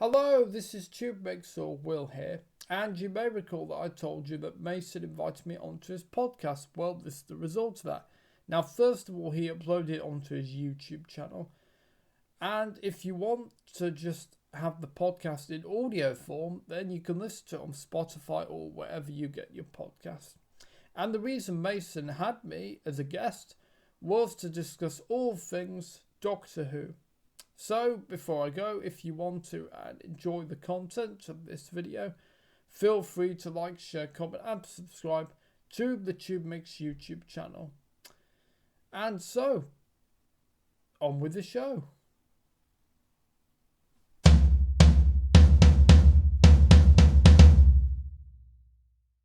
Hello, this is TubeMix or Will here, and you may recall that I told you that Mason invited me onto his podcast. Well, this is the result of that. Now, first of all, he uploaded it onto his YouTube channel, and if you want to just have the podcast in audio form, then you can listen to it on Spotify or wherever you get your podcast. And the reason Mason had me as a guest was to discuss all things Doctor Who. So, before I go, if you want to and enjoy the content of this video, feel free to like, share, comment and subscribe to the TubeMix YouTube channel. And so, on with the show.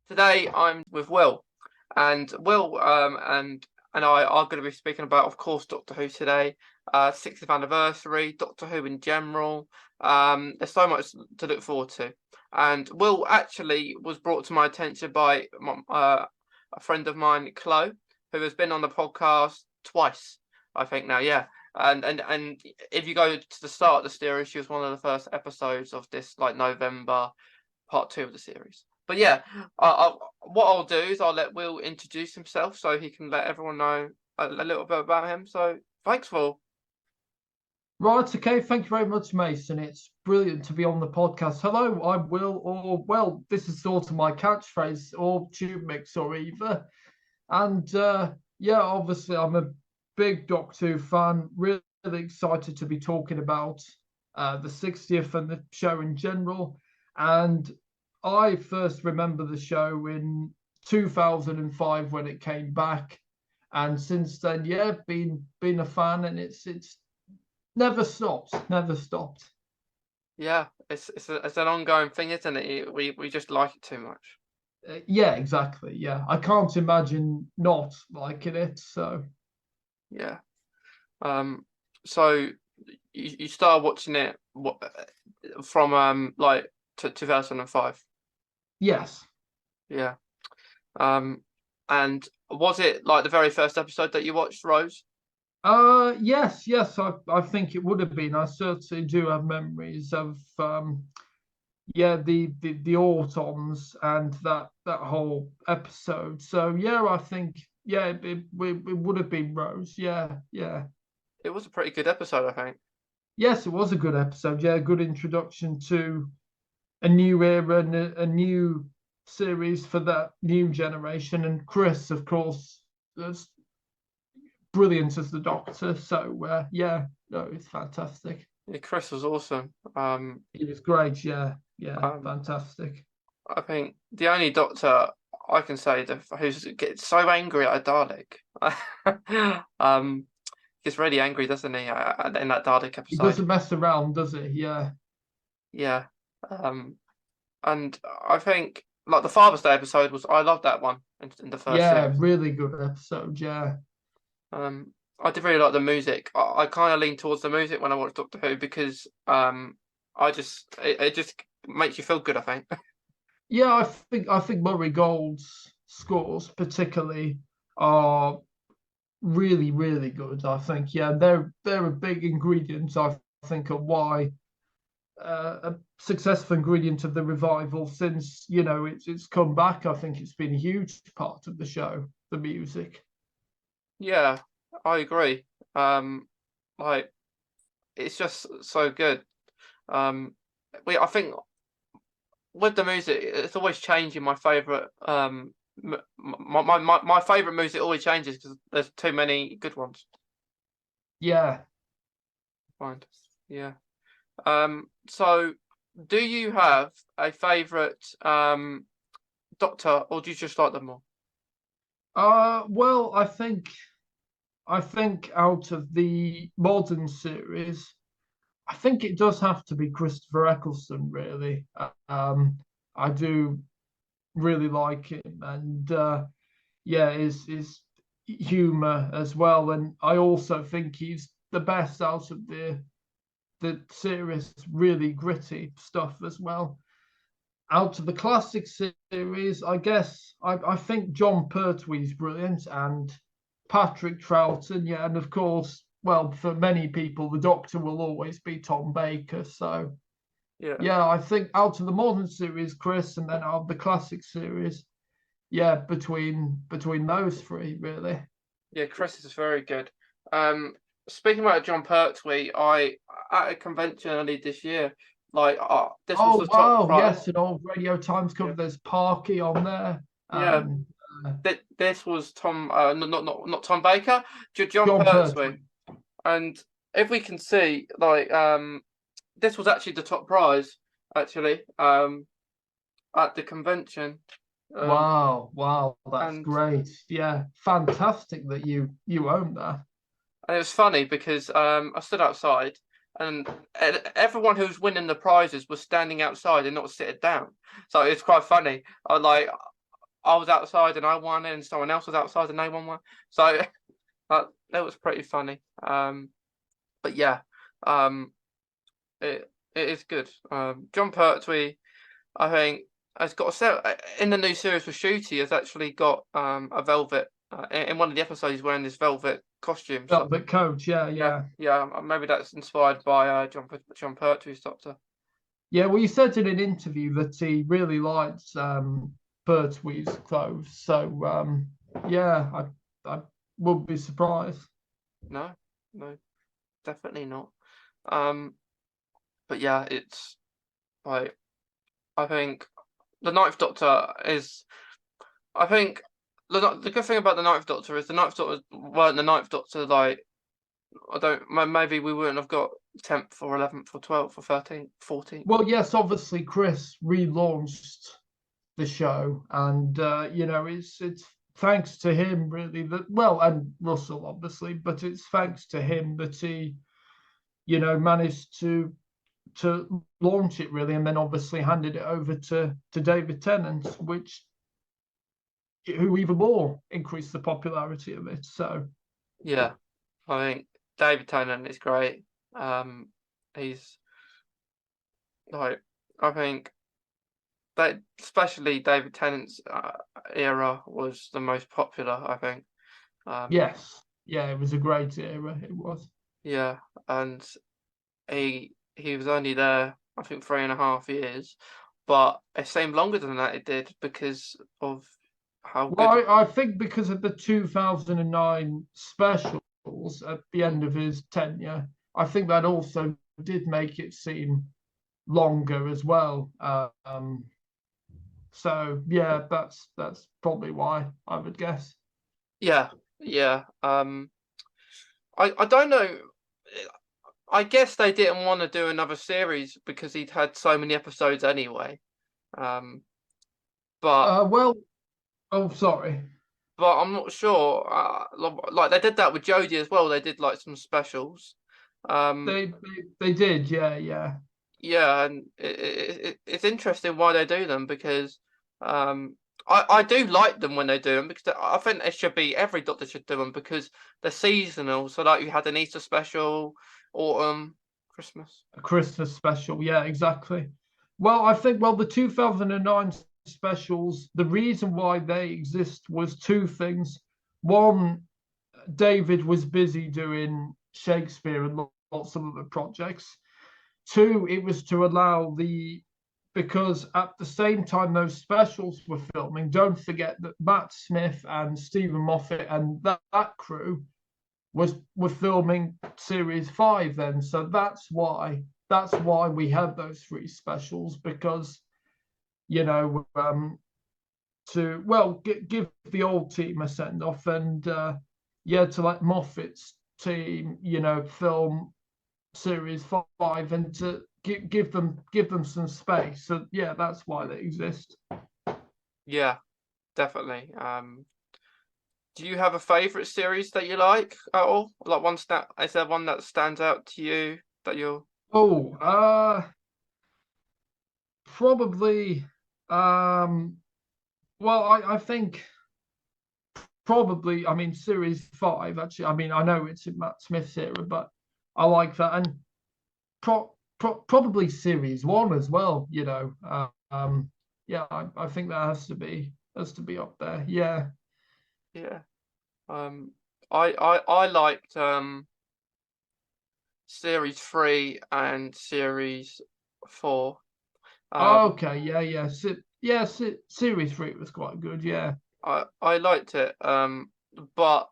Today I'm with Will, and Will and I are going to be speaking about, of course, Doctor Who today, 60th anniversary, Doctor Who in general. There's so much to look forward to, and Will actually was brought to my attention by a friend of mine, Chloe, who has been on the podcast twice, I think now, yeah. And if you go to the start of the series, she was one of the first episodes of this, like November part 2 of the series. But yeah, what I'll do is I'll let Will introduce himself so he can let everyone know a little bit about him. So thanks, Will. Right, okay, thank you very much, Mason. It's brilliant to be on the podcast. Hello, I'm Will, or well, this is sort of my catchphrase, or TubeMix, or either. And yeah, obviously, I'm a big Doctor Who fan, really excited to be talking about the 60th and the show in general. And I first remember the show in 2005 when it came back, and since then, yeah, been a fan, and it's never stopped. Yeah, it's an ongoing thing, isn't it? We just like it too much. Yeah, exactly. Yeah, I can't imagine not liking it. So Yeah. So you started watching it from like 2005. yes. Yeah. And was it like the very first episode that you watched, Rose? Yes. I think it would have been. I certainly do have memories of yeah, the Autons and that whole episode. So yeah, I think yeah, it would have been Rose. Yeah. It was a pretty good episode, I think. Yes, it was a good episode. Yeah, good introduction to a new era and a new series for that new generation. And Chris, of course, is brilliant as the Doctor. So yeah, no, it's fantastic. Yeah, Chris was awesome. He was great. Yeah, Um, fantastic. I think the only Doctor I can say who's gets so angry at a Dalek. Gets really angry, doesn't he, in that Dalek He episode? doesn't mess around, does he? Yeah. Yeah. And I think like the Father's Day episode I loved that one in the first Yeah, series. really good episode. Yeah. I did really like the music. I kind of lean towards the music when I watch Doctor Who because it just makes you feel good, I think. Yeah, I think Murray Gold's scores particularly are really good. I think yeah, they're a big ingredient. I think of why a successful ingredient of the revival since it's come back. I think it's been a huge part of the show, the music. Yeah, I agree. Like it's just so good. I think with the music, it's always changing. My favorite, my favorite music always changes because there's too many good ones. Yeah. Find, yeah. So do you have a favorite Doctor, or do you just like them all? Well, I think out of the modern series, I think it does have to be Christopher Eccleston, really. I do really like him, and yeah, his humor as well. And I also think he's the best out of the series, really gritty stuff as well. Out of the classic series, I guess I think John Pertwee's brilliant and Patrick Troughton, yeah, and of course, well, for many people, the Doctor will always be Tom Baker. So Yeah, I think out of the modern series, Chris, and then out of the classic series, yeah, between those three, really. Yeah, Chris is very good. Speaking about John Pertwee, I at a convention early this year, like this was Oh the top wow, prize. yes, an old Radio Times cover. Yeah, There's Parky on there, yeah. and This was Tom, not Tom Baker, John John Pertwee. Pertwee. And if we can see, like, this was actually the top prize, actually, at the convention. Wow, that's And great. Yeah, fantastic that you own that. And it was funny because I stood outside and everyone who was winning the prizes was standing outside and not sitting down. So it's quite funny. I was outside and I won, and someone else was outside and they won one. So that was pretty funny. But yeah, um, it is good. John Pertwee, I think, has got a set in the new series with Shooty. Has actually got a velvet. In one of the episodes, he's wearing this velvet costume. So Velvet coat, yeah. maybe that's inspired by John Pertwee's Doctor. Yeah, well, he said in an interview that he really likes Pertwee's clothes. So yeah, I would be surprised. No, definitely not. But yeah, it's like I think the Ninth Doctor is. I think the good thing about the Ninth Doctor is the Ninth Doctor weren't the Ninth Doctor. Like I don't. Maybe we wouldn't have got 10th or 11th or 12th or 13th, 14th. Well, yes, obviously Chris relaunched the show, and it's thanks to him really that and Russell obviously, but it's thanks to him that he managed to launch it really, and then obviously handed it over to David Tennant, who even more increased the popularity of it. So yeah, I think David Tennant is great. He's like I think that especially David Tennant's era was the most popular. I think. yes, yeah, it was a great era. It was. Yeah, and he was only there, I think, 3.5 years, but it seemed longer than that. It did because of how good. Well, I think because of the 2009 specials at the end of his tenure, I think that also did make it seem longer as well. So yeah, that's probably why I would guess. Yeah, yeah. I don't know. I guess they didn't want to do another series because he'd had so many episodes anyway. But Oh, sorry. I'm not sure. Like they did that with Jodie as well. They did like some specials. Um, They did, yeah. yeah, and it's interesting why they do them because I do like them when they do them because I think they should be every Doctor should do them because they're seasonal. So like you had an Easter special, autumn, Christmas. A Christmas special, yeah, exactly. Well, I think the 2009 specials, the reason why they exist was two things. One, David was busy doing Shakespeare and lots of other projects. Two, it was to allow because at the same time those specials were filming, don't forget that Matt Smith and Stephen Moffat and that crew were filming series 5 then. So that's why we had those three specials, because to give the old team a send off, and to let Moffat's team film series 5 and to give them some space. So yeah, that's why they exist. Yeah, definitely. Do you have a favorite series that you like at all? Like is there one that stands out to you that you're? Probably. I think probably. I mean, series 5. Actually, I mean, I know it's in Matt Smith's era, but I like that, and probably series 1 as well. I think that has to be up there. Yeah. Yeah. I liked series 3 and series 4. Okay, yeah. Series 3 was quite good, yeah. I liked it. But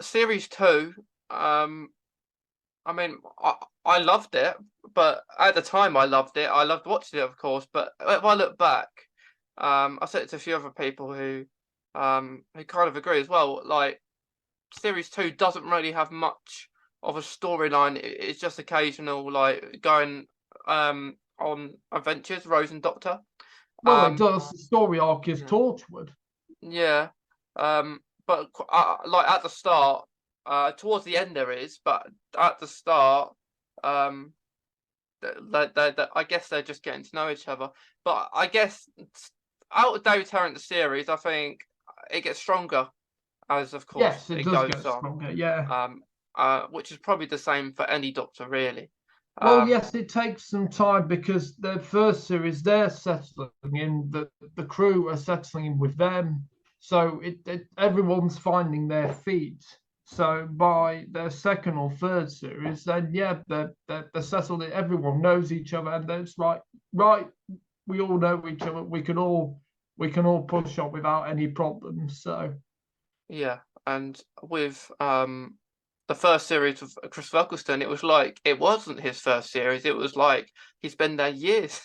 series 2, I mean, I loved it, but at the time I loved it. I loved watching it, of course. But if I look back, I said it to a few other people who kind of agree as well. Like, series 2 doesn't really have much of a storyline. It's just occasional, like going on adventures, Rose and Doctor. Well, it does. The story arc is Yeah. Torchwood. Yeah. But like at the start, towards the end there is, but at the start, um, I guess they're just getting to know each other. But I guess out of David Tennant's series, I think it gets stronger as, of course, Yes, it it does goes get on. stronger, yeah. Which is probably the same for any Doctor, really. Well, yes, it takes some time because the first series they're settling in, the crew are settling in with them, so everyone's finding their feet. So by their second or third series, then yeah, they're settled in. Everyone knows each other, and then it's right. We all know each other. We can all push on without any problems. So Yeah, and with the first series of Chris Eccleston, it was like it wasn't his first series. It was like he's been there years.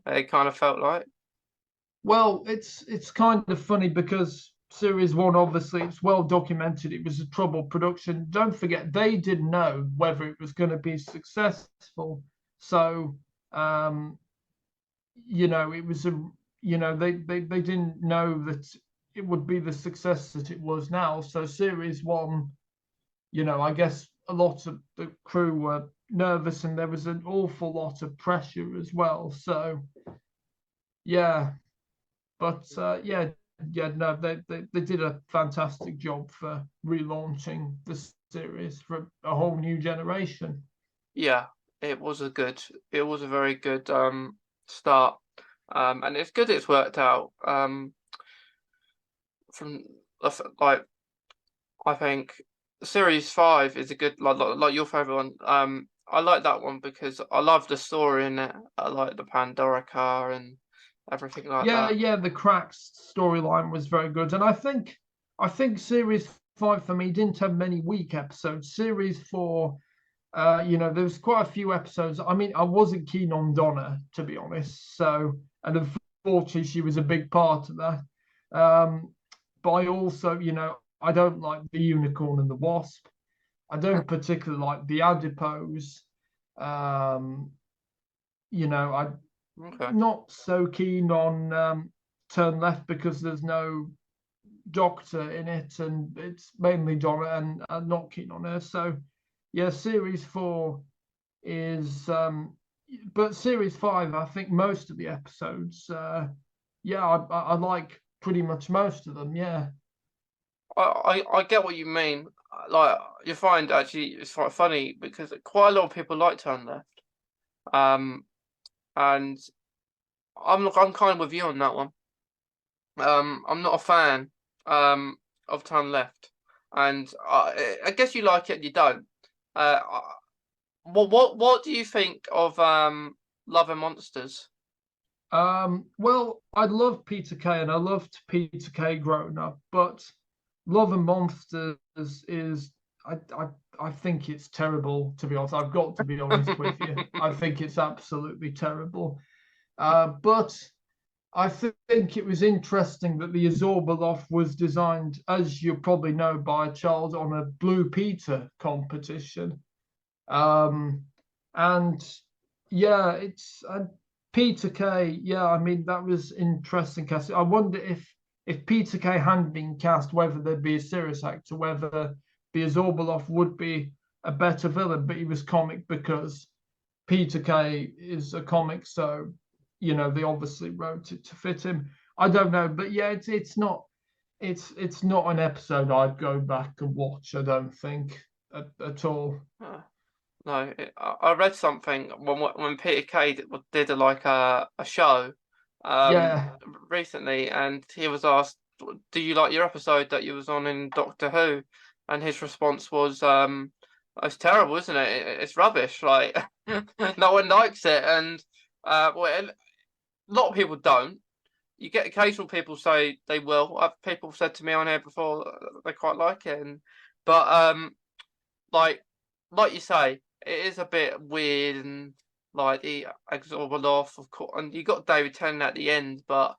It kind of felt like. well, it's kind of funny because series 1, obviously, it's well documented. It was a troubled production. Don't forget, they didn't know whether it was going to be successful. So, it was they didn't know that it would be the success that it was now. So, series 1, I guess a lot of the crew were nervous, and there was an awful lot of pressure as well. So, yeah. But no, they did a fantastic job for relaunching the series for a whole new generation. Yeah, it was a very good start. And it's good it's worked out. From like I think series 5 is a good like your favorite one. I like that one because I love the story in it. I like the Pandora car and everything like that. Yeah, the Cracks storyline was very good, and I think series 5 for me didn't have many weak episodes. Series 4, there was quite a few episodes. I mean, I wasn't keen on Donna, to be honest. So, and unfortunately, she was a big part of that. But I also, I don't like the Unicorn and the Wasp. I don't particularly like the Adipose. I'm Okay. not so keen on Turn Left because there's no Doctor in it, and it's mainly Donna, and I'm not keen on her. So, yeah, series 4 is, but series 5, I think most of the episodes, I like pretty much most of them. Yeah. I get what you mean. Like you find actually it's quite funny because quite a lot of people like Turn Left. And I'm kind of with you on that one. I'm not a fan of Turn Left, and I guess you like it and you don't. What do you think of Love and Monsters? Well, I love Peter Kay, and I loved Peter Kay growing up, but Love and Monsters is I think it's terrible, to be honest. I've got to be honest with you. I think it's absolutely terrible. But I think it was interesting that the Azorbalov was designed, as you probably know, by a child on a Blue Peter competition. And yeah, it's Peter Kay. Yeah, I mean that was interesting casting. I wonder if Peter Kay hadn't been cast, whether there'd be a serious actor, whether the Azorbalov would be a better villain. But he was comic because Peter Kay is a comic, so they obviously wrote it to fit him. I don't know, but yeah, it's not an episode I'd go back and watch. I don't think at all. No, I read something when Peter Kay did a show Yeah, recently, and he was asked, "Do you like your episode that you was on in Doctor Who?" And his response was, It's terrible, isn't it? It's rubbish. Like no one likes it, and a lot of people don't. You get occasional people say they will. People said to me on here before they quite like it, but like you say, it is a bit weird and like the exorbitant off, of course. And you got David Tennant at the end, but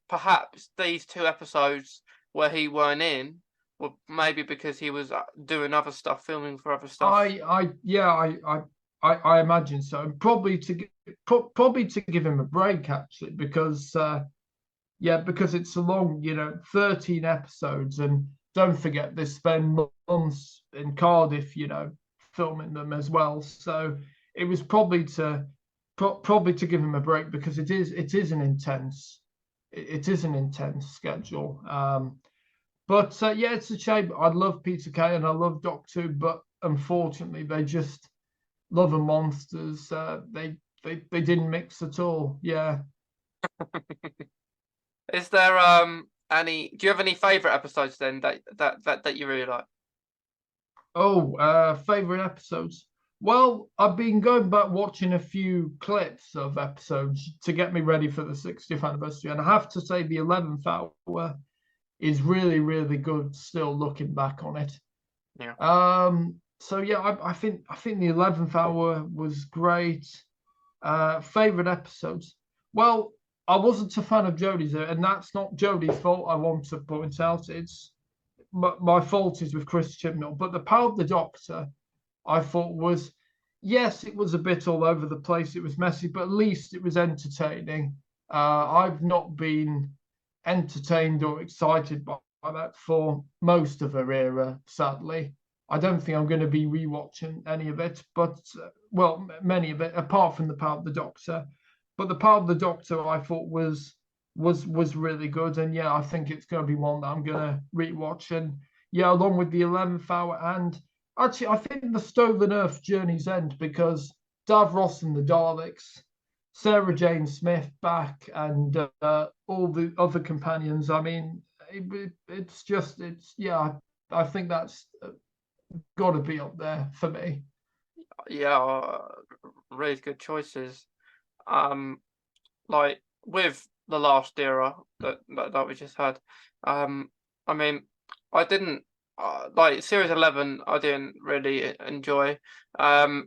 perhaps these 2 episodes where he weren't in were maybe because he was doing other stuff, filming for other stuff. I imagine so. And probably to give him a break actually, because because it's a long, 13 episodes, and don't forget they spend months in Cardiff, filming them as well. So it was probably to give him a break, because it is an intense schedule. But it's a shame. I love Peter Kay and I love Doctor Who, but unfortunately they just Love and Monsters. They didn't mix at all. Yeah. Is there any? Do you have any favorite episodes then that you really like? Oh, favorite episodes. Well, I've been going back watching a few clips of episodes to get me ready for the 60th anniversary, and I have to say the 11th hour is really, really good. Still looking back on it. Yeah. So yeah, I think the 11th hour was great. Favorite episodes. Well, I wasn't a fan of Jodie's, and that's not Jodie's fault. I want to point out it's my fault is with Chris Chibnall. But the Power of the Doctor, I thought was, yes, it was a bit all over the place. It was messy, but at least it was entertaining. I've not been entertained or excited by that for most of her era, sadly. I don't think I'm going to be rewatching any of it, but many of it, apart from the Power of the Doctor. But the Power of the Doctor, I thought was really good, and yeah, I think it's going to be one that I'm going to rewatch, and yeah, along with the 11th hour, and actually, I think the Stolen Earth Journey's End, because Davros and the Daleks, Sarah Jane Smith back, and all the other companions. I mean, I think that's got to be up there for me. Yeah, really good choices. Like with the last era that we just had. I mean, I didn't like Series 11. I didn't really enjoy.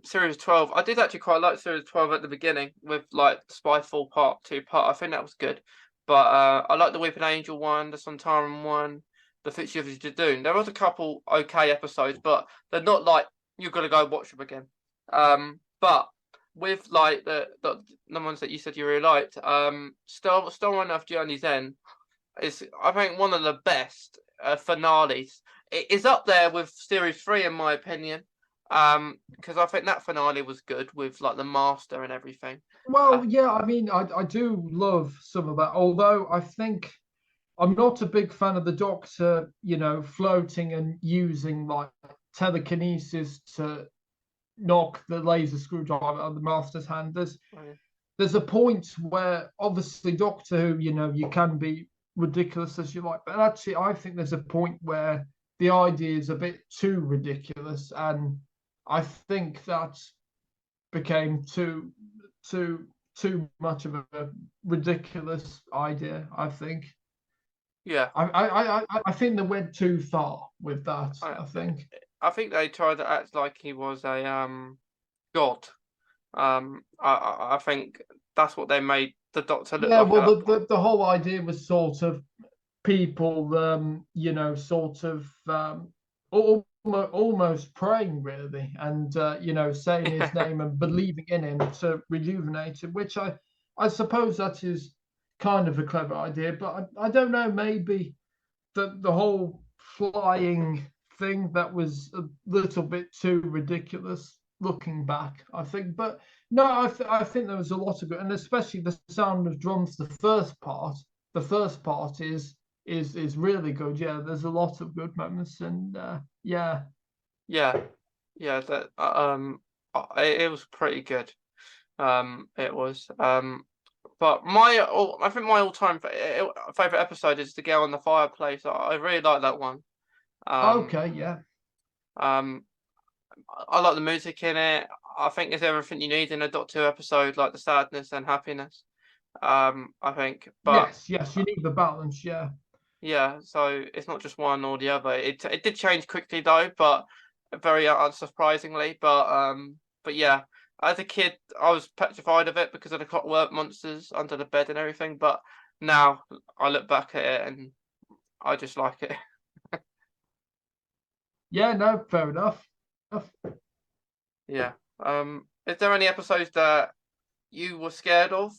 Series 12. I did actually quite like Series 12 at the beginning with like Spyfall Part 2 part. I think that was good. But I like the Weeping Angel one, the Sontaran one, the Fitzgerald of Jadoon. There was a couple okay episodes, but they're not like you've got to go watch them again. But with like the ones that you said you really liked, Storm Enough Journey's End is I think one of the best finales. It is up there with Series 3 in my opinion. Because I think that finale was good with like the Master and everything. Well, yeah, I mean, I do love some of that, although I think I'm not a big fan of the Doctor, floating and using like telekinesis to knock the laser screwdriver out of the Master's hand. There's a point where obviously Doctor Who, you can be ridiculous as you like, but actually I think there's a point where the idea is a bit too ridiculous, and I think that became too much of a ridiculous idea. I think. Yeah. I think they went too far with that. I think they tried to act like he was a god. I think that's what they made the Doctor look like. Yeah, well, the whole idea was sort of people, sort of almost praying really, and saying his name and believing in him to rejuvenate him, which I suppose that is kind of a clever idea, but I don't know, maybe the whole flying thing, that was a little bit too ridiculous looking back, I think. But no, I think there was a lot of good, and especially the sound of drums. The first part is really good. Yeah, there's a lot of good moments, and yeah. That it was pretty good. It was. But I think my all-time favorite episode is The Girl in the Fireplace. I really like that one. Okay, yeah. Um, I like the music in it. I think there's everything you need in a Doctor Who episode, like the sadness and happiness. I think, but Yes, you need the balance, yeah. yeah, so it's not just one or the other. It did change quickly though, but very unsurprisingly. But yeah, as a kid, I was petrified of it because of the clockwork monsters under the bed and everything. But now I look back at it and I just like it. Yeah, no, fair enough. Yeah. Is there any episodes that you were scared of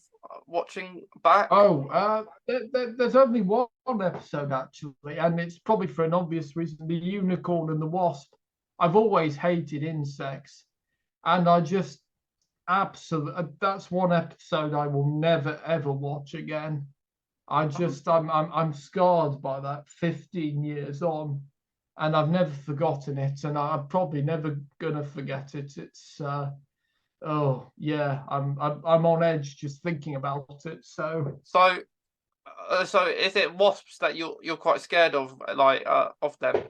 watching back? Oh, there's only one episode actually, and it's probably for an obvious reason: the unicorn and the wasp. I've always hated insects, and I just absolutely that's one episode I will never ever watch again. I'm scarred by that 15 years on, and I've never forgotten it, and I'm probably never gonna forget it. It's oh yeah, I'm on edge just thinking about it. So So is it wasps that you're quite scared of, like of them?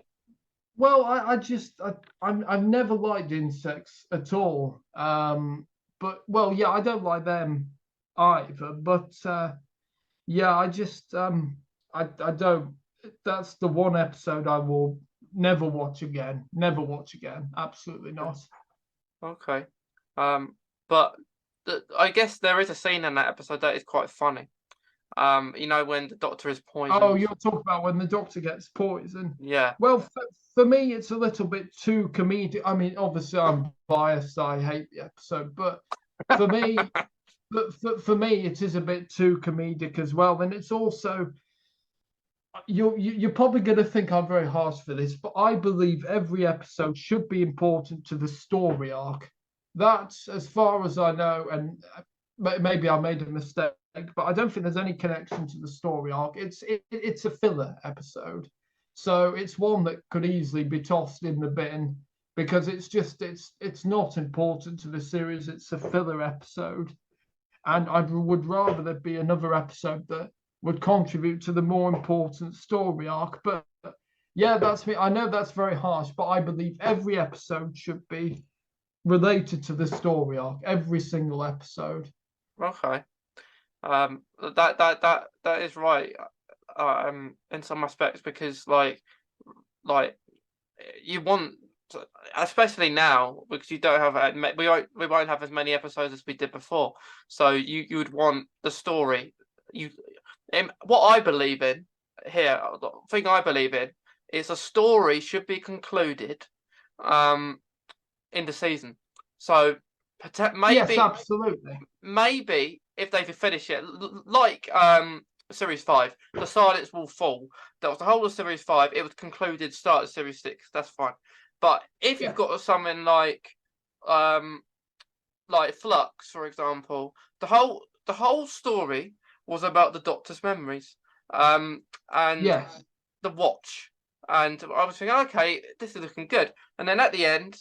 well, I've never liked insects at all. But well, yeah, I don't like them either. But yeah, I don't. That's the one episode I will never watch again. Never watch again. Absolutely not. Okay. But I guess there is a scene in that episode that is quite funny. You know, when the Doctor is Oh, poisoned. you're talking about when the Doctor gets poisoned. Yeah. Well, for me, it's a little bit too comedic. I mean, obviously, I'm biased. I hate the episode, but for me, for me, it is a bit too comedic as well. And it's also you're probably going to think I'm very harsh for this, but I believe every episode should be important to the story arc. That's as far as I know, and maybe I made a mistake, but I don't think there's any connection to the story arc. It's a filler episode, so it's one that could easily be tossed in the bin because it's not important to the series. It's a filler episode, and I would rather there be another episode that would contribute to the more important story arc. But yeah, that's me. I know that's very harsh, but I believe every episode should be related to the story arc. Every single episode. Okay. That is right. In some aspects, because like you want, especially now, because you don't have we won't have as many episodes as we did before. So you would want the story. What I believe in here, the thing I believe in is a story should be concluded in the season. So Yes, maybe absolutely. maybe if they could finish it like series 5, the silence will fall. That was the whole of series 5. It was concluded start of series 6. That's fine. But if you've got something like Flux, for example, the whole story was about the Doctor's memories, and Yes. the Watch, and I was thinking, okay, this is looking good, and then at the end,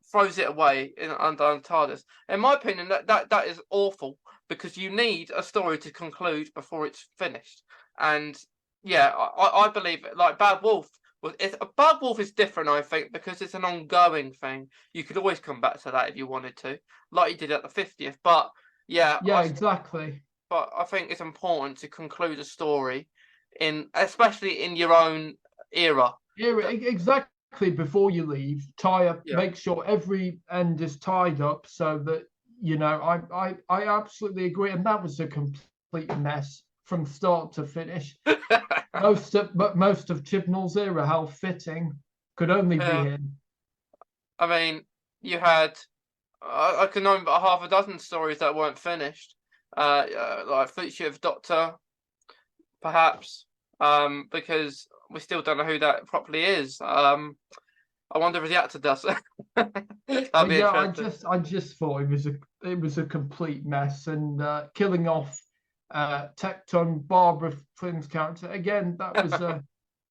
throws it away under TARDIS. In my opinion, that is awful because you need a story to conclude before it's finished, and yeah, I believe it. Like Bad Wolf. Bad Wolf is different, I think, because it's an ongoing thing. You could always come back to that if you wanted to, like you did at the 50th. But yeah, Exactly. But I think it's important to conclude a story especially in your own era. Exactly. Before you leave, tie up. Yeah. Make sure every end is tied up so that I absolutely agree. And that was a complete mess from start to finish. most of Chibnall's era, how fitting, could only be him. I mean, you had I can know about half a dozen stories that weren't finished. Like Fugitive Doctor, perhaps, because we still don't know who that properly is. I wonder if the actor does. I just thought it was a complete mess, and killing off Tecton, Barbara Flynn's character again. That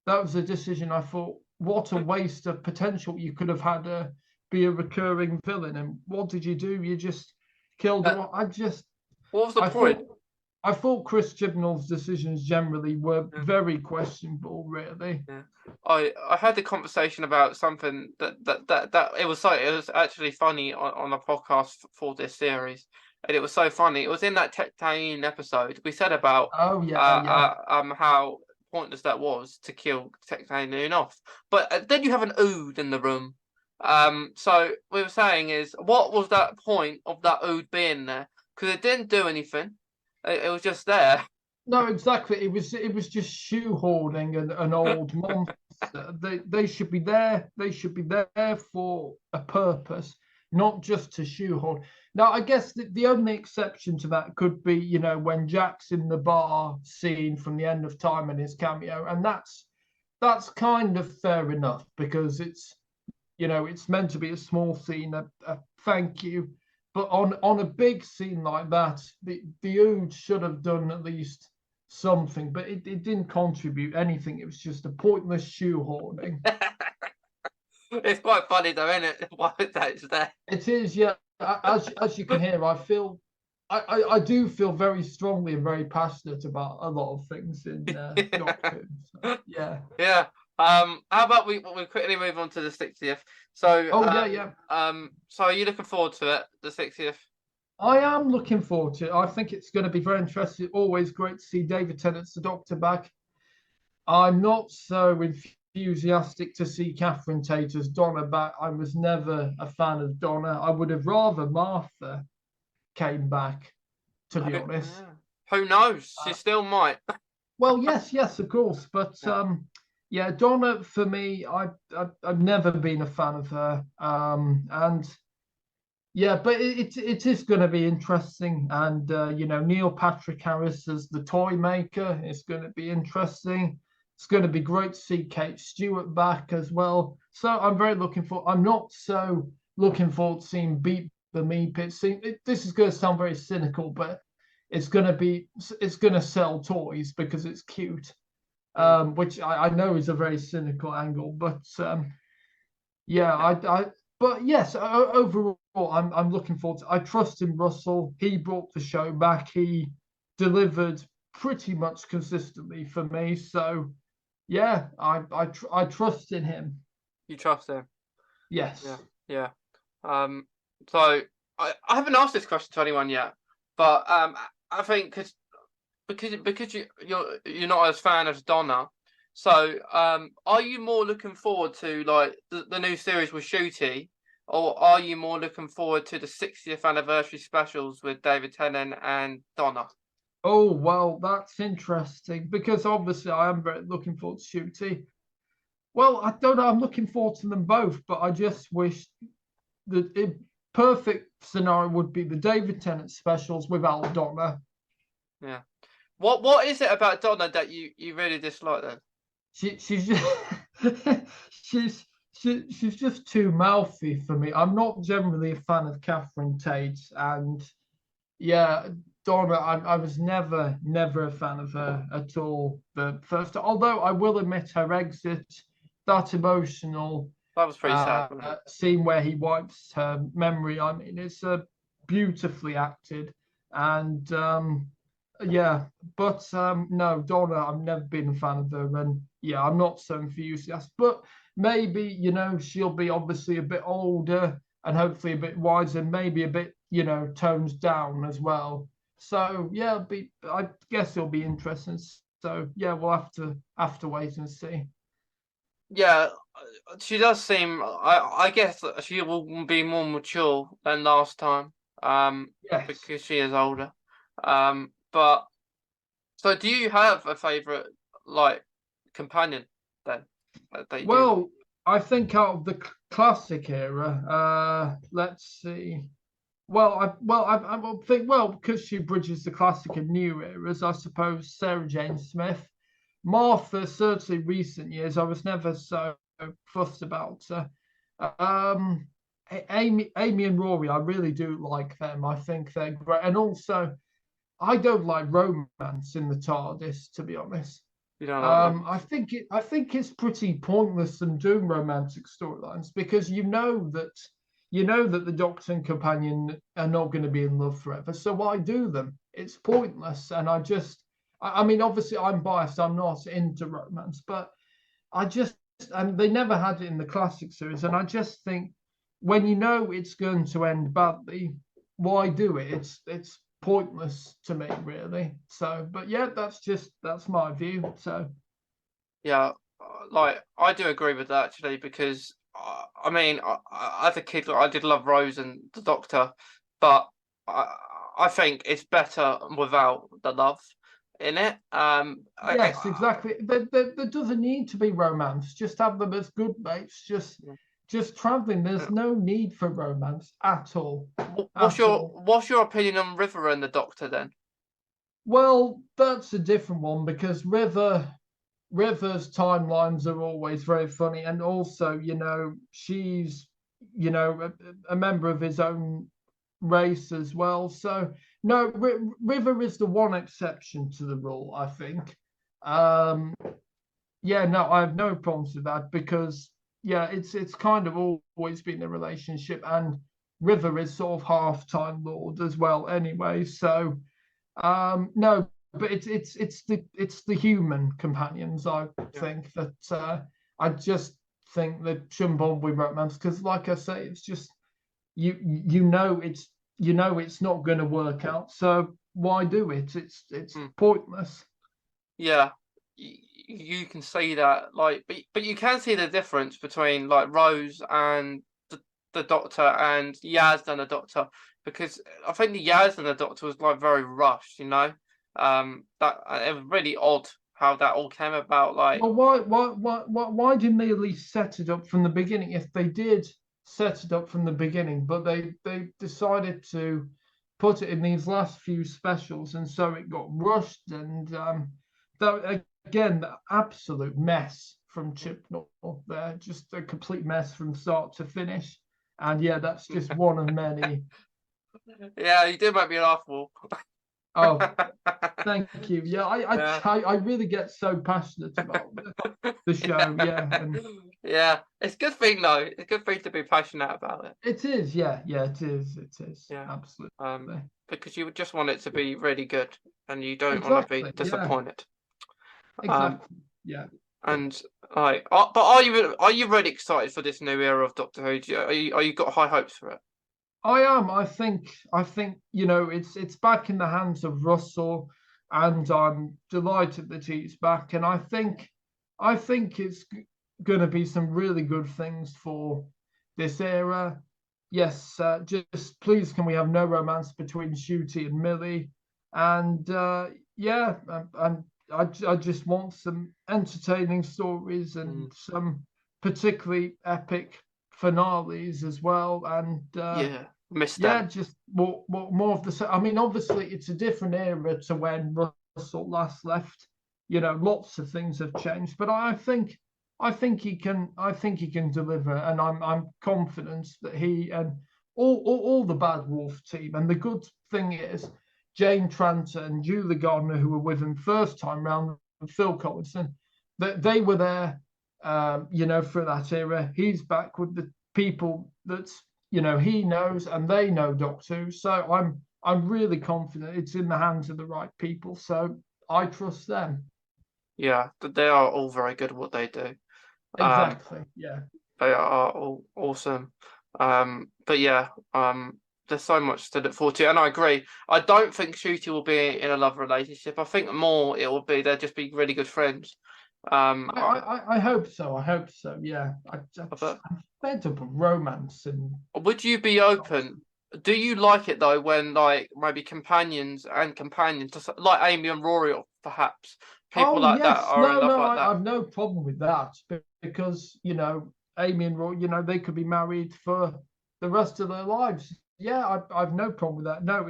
was a decision. I thought, what a waste of potential. You could have had be a recurring villain, and what did you do? You just killed her. What was the point? I thought Chris Chibnall's decisions generally were Yeah. very questionable, really. Yeah. I had a conversation about something that it was actually funny on a podcast for this series, and it was so funny. It was in that Tectane episode we said about Oh yeah. how pointless that was to kill Tectane off, but then you have an Ood in the room. So we were saying is, what was that point of that Ood being there? Because it didn't do anything. It was just there. No, exactly. It was just shoehorning an old monster. They should be there. They should be there for a purpose, not just to shoehorn. Now, I guess the only exception to that could be, you know, when Jack's in the bar scene from the end of time and his cameo, and that's kind of fair enough because it's, you know, it's meant to be a small scene, a thank you. But on a big scene like that, the Ood should have done at least something, but it didn't contribute anything. It was just a pointless shoehorning. It's quite funny though, isn't it? Why that's there. It is, yeah. As you can hear, I do feel very strongly and very passionate about a lot of things in Doctor Who. So, yeah. Yeah. How about we quickly move on to the 60th? So so are you looking forward to it, the 60th? I am looking forward to it. I think it's going to be very interesting. Always great to see David Tennant's the Doctor back. I'm not so enthusiastic to see Catherine Tate as Donna back. I was never a fan of Donna. I would have rather Martha came back, to be honest. Yeah. Who knows? She still might. Well, yes, of course. But yeah, Donna, for me, I've never been a fan of her. And yeah, but it is going to be interesting. And, you know, Neil Patrick Harris as the toy maker is going to be interesting. It's going to be great to see Kate Stewart back as well. So I'm very looking forward. I'm not so looking forward to seeing Beat the Meepit. This is going to sound very cynical, but it's going to sell toys because it's cute, which I know is a very cynical angle. But yeah, but yes, overall, I'm looking forward to. I trust in Russell. He brought the show back. He delivered pretty much consistently for me. So yeah, I trust in him. You trust him? Yes. Yeah. So I haven't asked this question to anyone yet, but I think because you're not as fan as Donna. So are you more looking forward to like the new series with Shooty, or are you more looking forward to the 60th anniversary specials with David Tennant and Donna? Oh, well, that's interesting because obviously I am very looking forward to Shooty. Well, I don't know. I'm looking forward to them both, but I just wish that the perfect scenario would be the David Tennant specials without Donna. Yeah. What is it about Donna that you really dislike then? She's just she's just too mouthy for me. I'm not generally a fan of Catherine Tate, and yeah, Donna, I was never a fan of her at all. The first, although I will admit her exit, that emotional That was pretty sad, wasn't it? scene where he wipes her memory. I mean, it's beautifully acted, and yeah, but no, Donna, I've never been a fan of her, and yeah, I'm not so enthusiastic. But maybe, you know, she'll be obviously a bit older and hopefully a bit wiser, maybe a bit, you know, toned down as well. So yeah, I guess it'll be interesting. So yeah, we'll have to wait and see. Yeah, she does seem. I guess she will be more mature than last time. Yes. Because she is older. But so do you have a favorite like companion then? Well, I think out of the classic era, let's see. Well, I think because she bridges the classic and new eras, I suppose Sarah Jane Smith. Martha, certainly recent years, I was never so fussed about her. Amy and Rory, I really do like them. I think they're great, and also I don't like romance in the TARDIS, to be honest. You don't like I think it's pretty pointless them doing romantic storylines because you know that you know that the doctor and companion are not going to be in love forever. So why do them? It's pointless. And I mean, obviously I'm biased. I'm not into romance, but and they never had it in the classic series. And I just think when you know it's going to end badly, why do it? It's pointless to me, really. So, but yeah, that's my view. So, Yeah, like I do agree with that actually, because I mean, as a kid, I did love Rose and the Doctor, but I think it's better without the love in it. yes, exactly. There doesn't need to be romance. Just have them as good mates. Just traveling. There's no need for romance at all. What's your opinion on River and the Doctor then? Well, that's a different one because River's timelines are always very funny, and also, she's, a member of his own race as well. So no, River is the one exception to the rule, I think. Yeah, no, I have no problems with that because yeah, it's kind of always been a relationship, and River is sort of half Time Lord as well, anyway. So no, but it's the human companions. I think that I just think that shouldn't bother with romance because, like I say, it's just you know it's not going to work out. So why do it? It's pointless. Yeah, you can see that, like, but you can see the difference between like Rose and the Doctor and Yaz and the Doctor, because I think the Yaz and the Doctor was like very rushed, that it was really odd how that all came about. Like, Well, why didn't they at least set it up from the beginning? If they did set it up from the beginning, but they decided to put it in these last few specials, and so it got rushed. And that again, the absolute mess from Chibnall there, just a complete mess from start to finish. And yeah, that's just one of many. yeah, you did make me laugh, Will. Oh, thank you. Yeah, Yeah. I really get so passionate about the show. Yeah, and Yeah, it's a good thing though. It's a good thing to be passionate about it. it is. Yeah, it is. Yeah. Absolutely. Because you just want it to be really good, and you don't want to be Exactly. Yeah. disappointed. Exactly. Yeah. And like, but are you really excited for this new era of Doctor Who? Are you got high hopes for it? I am. I think it's back in the hands of Russell, and I'm delighted that he's back. And I think it's going to be some really good things for this era. Yes, just please, can we have no romance between Shooty and Millie? And yeah, and I just want some entertaining stories and some particularly epic finales as well. And Yeah, missed yeah, them. just more of the. I mean, obviously, it's a different era to when Russell last left. Lots of things have changed, but I think he can deliver, and I'm confident that he and all the Bad Wolf team. And the good thing is, Jane Tranter and Julie Gardner, who were with him first time round, and Phil Collinson, that they were there, for that era. He's back with the people that's he knows, and they know Doctor Who. So I'm really confident it's in the hands of the right people. So I trust them. Yeah, they are all very good at what they do. Exactly. Yeah. They are all awesome. But yeah, there's so much to look forward to, and I agree. I don't think Shooty will be in a love relationship. I think more it will be they'll just be really good friends. I hope so. I hope so. Yeah. I'm fed up of romance. And would you be open? Do you like it though when like maybe companions, like Amy and Rory, or perhaps people like that are in love like that? I have no problem with that because Amy and Rory, they could be married for the rest of their lives. Yeah, I've no problem with that. No,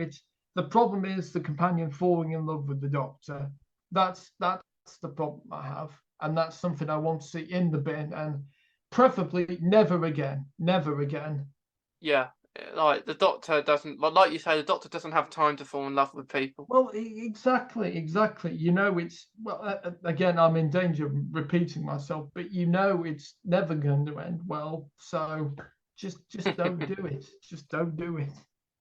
the problem is the companion falling in love with the Doctor. That's the problem I have, and that's something I want to see in the bin, and preferably never again. Yeah, like the Doctor doesn't, like you say, the Doctor doesn't have time to fall in love with people. Well, exactly. It's again, I'm in danger of repeating myself, but it's never going to end well. So Just don't do it. Just don't do it.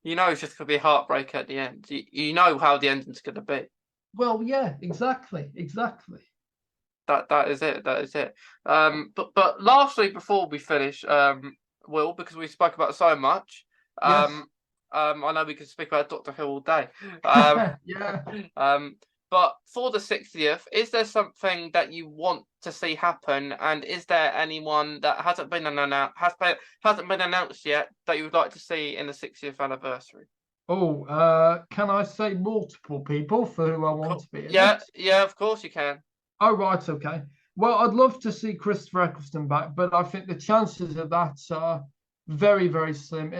You know, it's just going to be a heartbreak at the end. You know how the ending's going to be. Well, yeah, exactly. That is it. That is it. But lastly, before we finish, Will, because we spoke about so much, Yes. I know we could speak about Doctor Who all day. Yeah. But for the 60th, is there something that you want to see happen? And is there anyone that hasn't been announced yet that you would like to see in the 60th anniversary? Oh, can I say multiple people for who I want to be in it? Yeah, of course you can. Oh, right, okay. Well, I'd love to see Christopher Eccleston back, but I think the chances of that are very, very slim.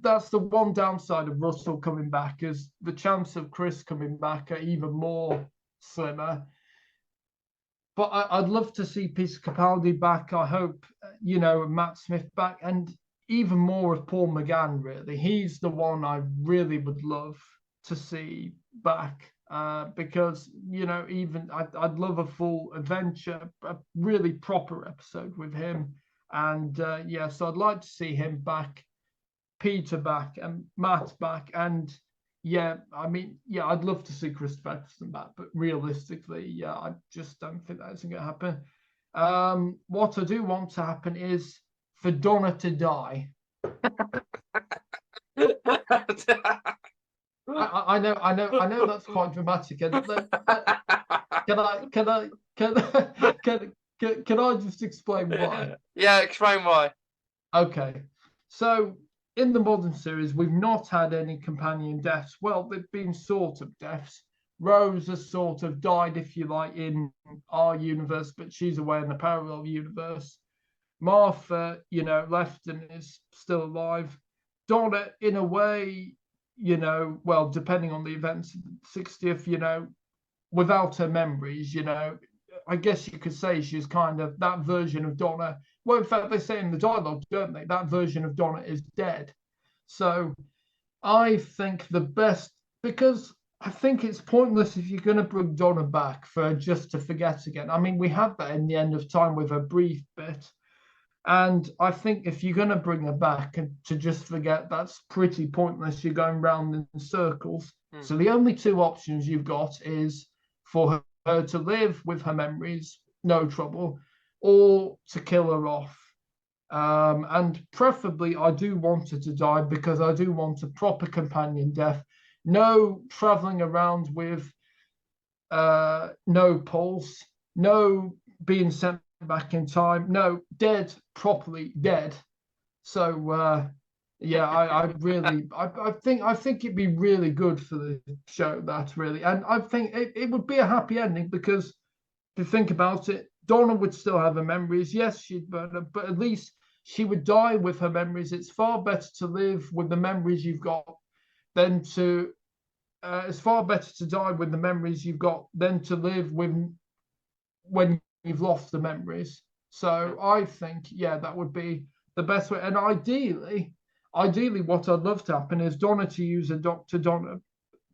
That's the one downside of Russell coming back, is the chance of Chris coming back are even more slimmer. But I'd love to see Peter Capaldi back. I hope, Matt Smith back, and even more of Paul McGann, really. He's the one I really would love to see back. Because even I'd love a full adventure, a really proper episode with him, and so I'd like to see him back, Peter back, and Matt back, and I'd love to see Christopher Eccleston back, but realistically, I just don't think that's going to happen. What I do want to happen is for Donna to die. I know that's quite dramatic. Can I just explain why? Yeah, explain why. Okay, so in the modern series, we've not had any companion deaths. Well, they've been sort of deaths. Rose has sort of died, if you like, in our universe, but she's away in the parallel universe. Martha, left and is still alive. Donna, in a way, well, depending on the events of the 60th, without her memories, I guess you could say she's kind of that version of Donna. Well, in fact, they say in the dialogue, don't they? That version of Donna is dead. So I think the best, because I think it's pointless if you're going to bring Donna back for just to forget again. I mean, we had that in the End of Time with a brief bit. And I think if you're going to bring her back and to just forget, that's pretty pointless. You're going round in circles. So the only two options you've got is for her to live with her memories, no trouble, or to kill her off. And preferably, I do want her to die because I do want a proper companion death. No traveling around with no pulse, no being sent back in time, no, dead, properly dead. So I think it'd be really good for the show, that really, and I think it would be a happy ending, because if you think about it, Donna would still have her memories. Yes, but at least she would die with her memories. It's far better to live with the memories you've got than to. It's far better to die with the memories you've got than to live with when you've lost the memories. So I think, that would be the best way. And ideally, what I'd love to happen is Donna to use her Dr. Donna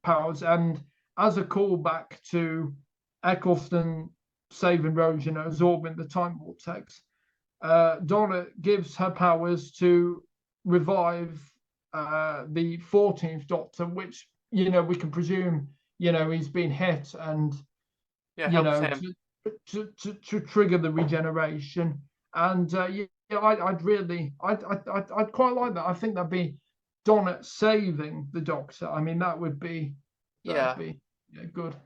powers, and as a callback to Eccleston saving Rose, absorbing the time vortex, Donna gives her powers to revive the 14th Doctor, which, we can presume, he's been hit, and, to trigger the regeneration. And I'd quite like that. I think that'd be Donna saving the Doctor. I mean, that'd be good.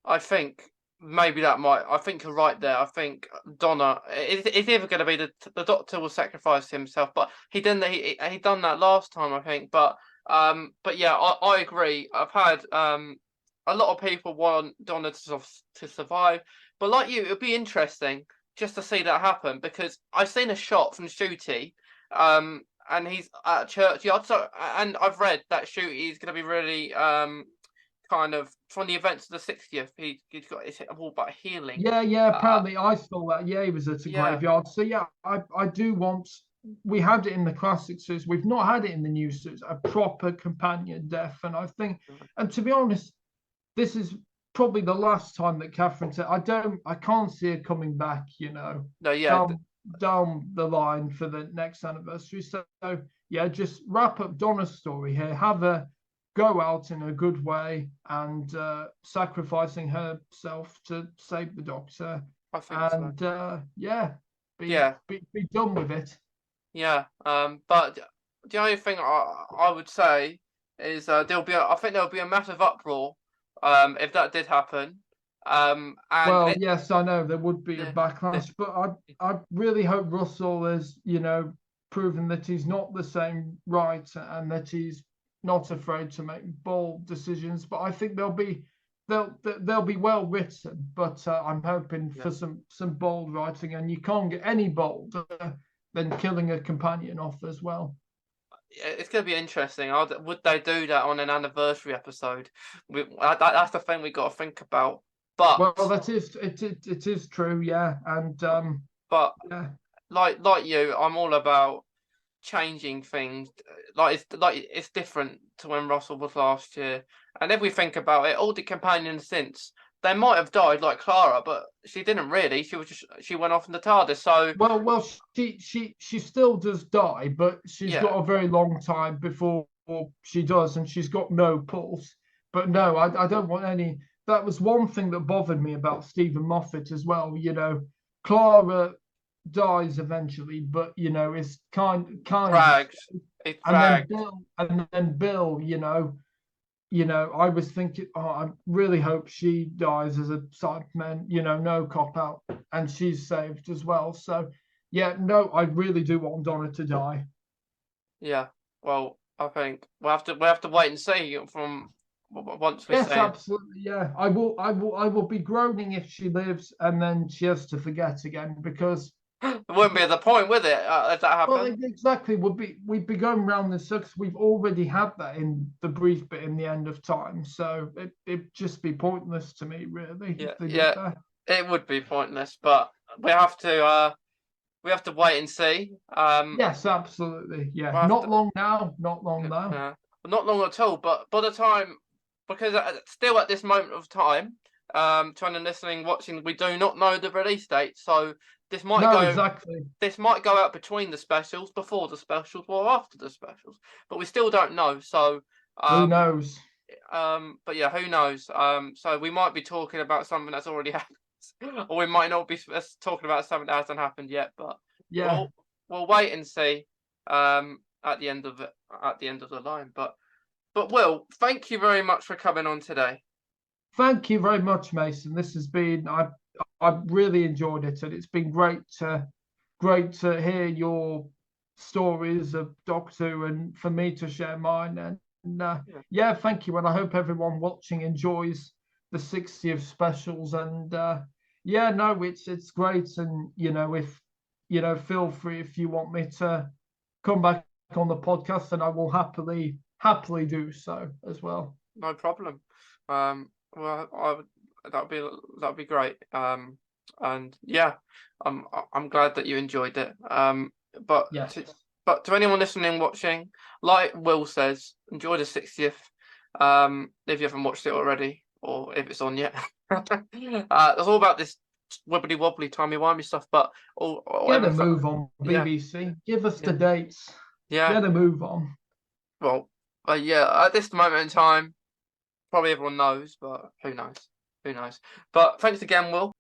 I think maybe I think you're right there. I think Donna, it's either going to be the Doctor will sacrifice himself, but he done that last time, I think. But yeah, I agree. I've had a lot of people want Donna to survive, but like you, it'd be interesting just to see that happen, because I've seen a shot from Shooty, and he's at churchyard. So, and I've read that Shooty is going to be really kind of from the events of the 60th. He's got his all about healing. Yeah. Apparently, I saw that. Yeah, he was at a graveyard. So yeah, I do want. We had it in the classic series. We've not had it in the new series. A proper companion death, and I think, and to be honest, this is probably the last time that Catherine said, I can't see her coming back, No, yeah. down the line for the next anniversary. So yeah, just wrap up Donna's story here. Have her go out in a good way and sacrificing herself to save the Doctor. I think And so. be done with it. Yeah. But the only thing I would say is I think there'll be a massive uproar if that did happen. And yes, I know there would be a yeah, backlash, but I really hope Russell has, proven that he's not the same right and that he's not afraid to make bold decisions. But I think they'll be well written. But I'm hoping for some bold writing, and you can't get any bolder than killing a companion off as well. It's going to be interesting. Would they do that on an anniversary episode? That's the thing we got to think about. But it is true, yeah. And but yeah. like you, I'm all about changing things. It's different to when Russell was last year. And if we think about it, all the companions since, they might have died like Clara, but she didn't really. She went off in the TARDIS. So she still does die, but she's got a very long time before she does, and she's got no pulse. But no, I don't want any. That was one thing that bothered me about Stephen Moffat as well. Clara dies eventually, but it's kind dragged. And then Bill, I was thinking, I really hope she dies as a sideman, no cop out, and she's saved as well. So yeah, no, I really do want Donna to die. Yeah, well, I think we'll have to wait and see from once we see. Yes, absolutely. Yeah, I will be groaning if she lives and then she has to forget again, because it wouldn't be the point, would it? If that happened. Well, exactly. We'd be going round the circus. We've already had that in the brief bit in the end of time, so it'd just be pointless to me, really. Yeah, it would be pointless, but we have to wait and see. Yes, absolutely. Yeah, not long now. Not long now. Not long at all. But by the time, because still at this moment of time, trying and listening, watching, we do not know the release date, so. This might go out between the specials, before the specials, or after the specials, but we still don't know. So who knows? But yeah, who knows? So we might be talking about something that's already happened, or we might not be talking about something that hasn't happened yet. But yeah, we'll wait and see. At the end of the line. But Will, thank you very much for coming on today. Thank you very much, Mason. This has been I've really enjoyed it, and it's been great to hear your stories of Doctor Who, and for me to share mine. And thank you, and I hope everyone watching enjoys the 60th specials. And it's great. And if feel free if you want me to come back on the podcast, and I will happily do so as well. No problem. Well, that'd be great. And yeah, I'm glad that you enjoyed it. But yes. But to anyone listening, watching, like Will says, enjoy the 60th. If you haven't watched it already, or if it's on yet. It's all about this wibbly wobbly, timey wimey stuff. But get a move on, BBC. Yeah. Give us the dates. Yeah. Get a move on. Well, at this moment in time, probably everyone knows, but who knows? Who knows? But thanks again, Will.